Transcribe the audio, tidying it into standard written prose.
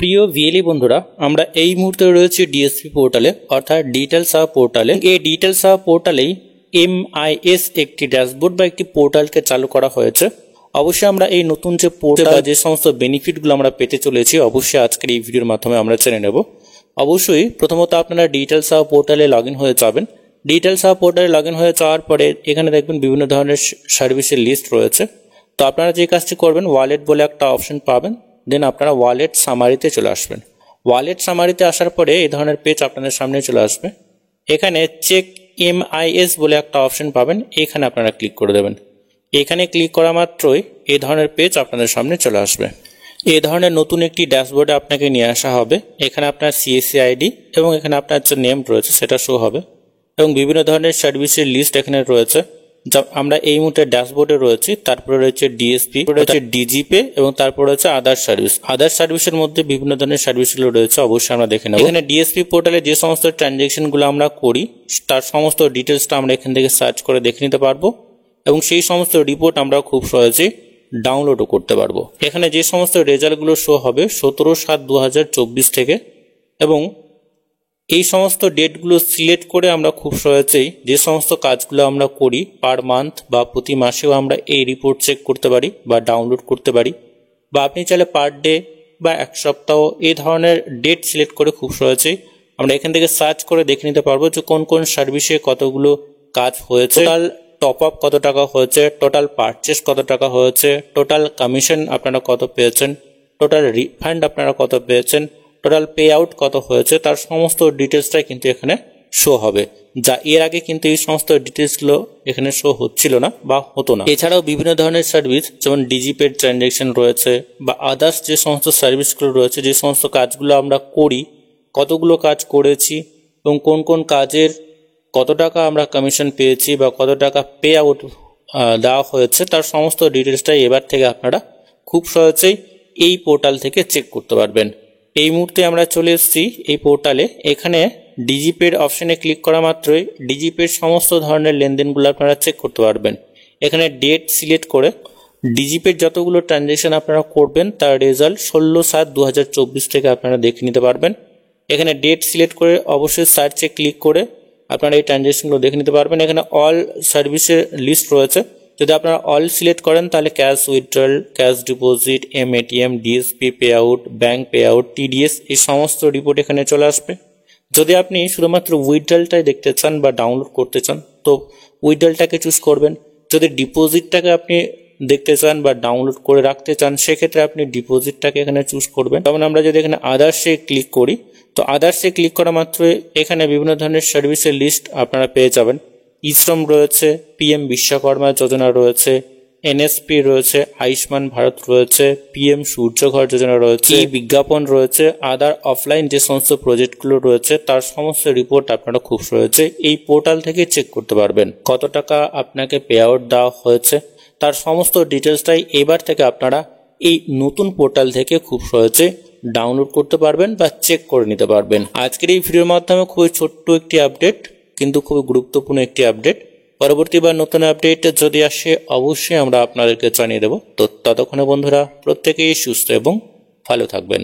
প্রিয় ভিএলই বন্ধুরা, আমরা এই মুহূর্তে রয়েছি ডিএসপি পোর্টালে অর্থাৎ ডিটেলস হাব পোর্টালে। এই ডিটেলস হাব পোর্টালেই MIS একটি ড্যাশবোর্ড বা একটি পোর্টালকে চালু করা হয়েছে। অবশ্যই আমরা এই নতুন যে পোর্টাল বা যে সমস্ত বেনিফিটগুলো আমরা পেতে চলেছি অবশ্যই আজকের এই ভিডিওর মাধ্যমে আমরা জেনে নেব। অবশ্যই প্রথমত আপনারা ডিটেলস হাব পোর্টালে লগ ইন হয়ে যাবেন। ডিটেলস হাব পোর্টালে লগ ইন হয়ে যাওয়ার পরে এখানে দেখবেন বিভিন্ন ধরনের সার্ভিসের লিস্ট রয়েছে। তো আপনারা যে কাজটি করবেন, ওয়ালেট বলে একটা অপশন পাবেন, দেন আপনারা ওয়ালেট সামারিতে চলে আসবেন। ওয়ালেট সামারিতে আসার পরে এই ধরনের পেজ আপনাদের সামনে চলে আসবে। এখানে চেক MIS বলে একটা অপশন পাবেন, এখানে আপনারা ক্লিক করে দেবেন। এখানে ক্লিক করা মাত্রই এই ধরনের পেজ আপনাদের সামনে চলে আসবে। এই ধরনের নতুন একটি ড্যাশবোর্ডে আপনাকে নিয়ে আসা হবে। এখানে আপনার CSC ID এবং এখানে আপনার যে নেম রয়েছে সেটা শো হবে এবং বিভিন্ন ধরনের সার্ভিসের লিস্ট এখানে রয়েছে। যা আমরা এই মুহূর্তে ড্যাশবোর্ডে রয়েছি। তারপরে রয়েছে DSP, রয়েছে DGPay এবং তারপর রয়েছে আদার সার্ভিস। আদার সার্ভিসের মধ্যে বিভিন্ন ধরনের সার্ভিসগুলো রয়েছে, অবশ্যই আমরা দেখে নেব। এখানে DSP পোর্টালে যে সমস্ত ট্রানজ্যাকশনগুলো আমরা করি তার সমস্ত ডিটেলসটা আমরা এখান থেকে সার্চ করে দেখে নিতে পারবো এবং সেই সমস্ত রিপোর্ট আমরা খুব সহজেই ডাউনলোডও করতে পারবো। এখানে যে সমস্ত রেজাল্টগুলো শো হবে 17/7/2024 থেকে এবং এই সমস্ত ডেটগুলো সিলেক্ট করে আমরা খুব সহজেই যে সমস্ত কাজগুলো আমরা করি পার মান্থ বা প্রতি মাসেও আমরা এই রিপোর্ট চেক করতে পারি বা ডাউনলোড করতে পারি, বা আপনি চাইলে পার ডে বা এক সপ্তাহ এই ধরনের ডেট সিলেক্ট করে খুব সহজেই আমরা এখান থেকে সার্চ করে দেখে নিতে পারবো যে কোন কোন সার্ভিসে কতগুলো কাজ হয়েছে, টোটাল টপ আপ কত টাকা হয়েছে, টোটাল পারচেস কত টাকা হয়েছে, টোটাল কমিশন আপনারা কত পেয়েছেন, টোটাল রিফান্ড আপনারা কত পেয়েছেন, টোটাল পে আউট কত হয়েছে, তার সমস্ত ডিটেলসটাই কিন্তু এখানে শো হবে, যা এর আগে কিন্তু এই সমস্ত ডিটেলসগুলো এখানে শো হচ্ছিল না বা হতো না। এছাড়াও বিভিন্ন ধরনের সার্ভিস যেমন DGPay ট্রানজ্যাকশন রয়েছে বা আদার্স যে সমস্ত সার্ভিসগুলো রয়েছে, যে সমস্ত কাজগুলো আমরা করি, কতগুলো কাজ করেছি এবং কোন কোন কাজের কত টাকা আমরা কমিশন পেয়েছি বা কত টাকা পে আউট দেওয়া হয়েছে, তার সমস্ত ডিটেলসটাই এবার থেকে আপনারা খুব সহজেই এই পোর্টাল থেকে চেক করতে পারবেন। এই মুহূর্তে আমরা চলে এসেছি এই পোর্টালে। এখানে DGPay অপশনে ক্লিক করা মাত্রই DGPay সমস্ত ধরনের লেনদেনগুলো আপনারা চেক করতে পারবেন। এখানে ডেট সিলেক্ট করে DGPay যতগুলো ট্রানজ্যাকশন আপনারা করবেন তার রেজাল্ট 16/7/2024 থেকে আপনারা দেখে নিতে পারবেন। এখানে ডেট সিলেক্ট করে অবশ্যই সার্চে ক্লিক করে আপনারা এই ট্রানজ্যাকশনগুলো দেখে নিতে পারবেন। এখানে অল সার্ভিসের লিস্ট রয়েছে। যদি আপনারা অল সিলেক্ট করেন তাহলে cash withdrawal, cash deposit, ATM, DSP pay out, bank pay out, TDS এই সমস্ত রিপোর্ট এখানে চলে আসবে। যদি আপনি শুধুমাত্র উইথড্রলটাই দেখতে চান বা ডাউনলোড করতে চান তো উইথড্রলটাকে চুজ করবেন। যদি ডিপোজিটটাকে আপনি দেখতে চান বা ডাউনলোড করে রাখতে চান সেক্ষেত্রে আপনি ডিপোজিটটাকে এখানে চুজ করবেন। যেমন আমরা যদি এখানে আদার্সে ক্লিক করি তো আদার্সে ক্লিক করা মাত্রই এখানে বিভিন্ন ধরনের সার্ভিসের লিস্ট আপনারা পেয়ে যাবেন। ইশ্রম রয়েছে, PM বিশ্বকর্মা যোজনা রয়েছে, NSP রয়েছে, আয়ুষ্মান ভারত রয়েছে, PM সূর্যঘর যোজনা রয়েছে, বিজ্ঞাপন রয়েছে, আদার অফলাইন যে সমস্ত প্রজেক্টগুলো রয়েছে তার সমস্ত রিপোর্ট আপনারা খুব সহজে এই পোর্টাল থেকে চেক করতে পারবেন। কত টাকা আপনাকে পে আউট দেওয়া হয়েছে তার সমস্ত ডিটেলসটাই এবার থেকে আপনারা এই নতুন পোর্টাল থেকে খুব সহজে ডাউনলোড করতে পারবেন বা চেক করে নিতে পারবেন। আজকের এই ভিডিওর মাধ্যমে খুবই ছোট্ট একটি আপডেট, কিন্তু খুবই গুরুত্বপূর্ণ একটি আপডেট। পরবর্তীবার নতুন আপডেট যদি আসে অবশ্যই আমরা আপনাদেরকে জানিয়ে দেব। তো ততক্ষণে বন্ধুরা প্রত্যেকেই সুস্থ এবং ভালো থাকবেন।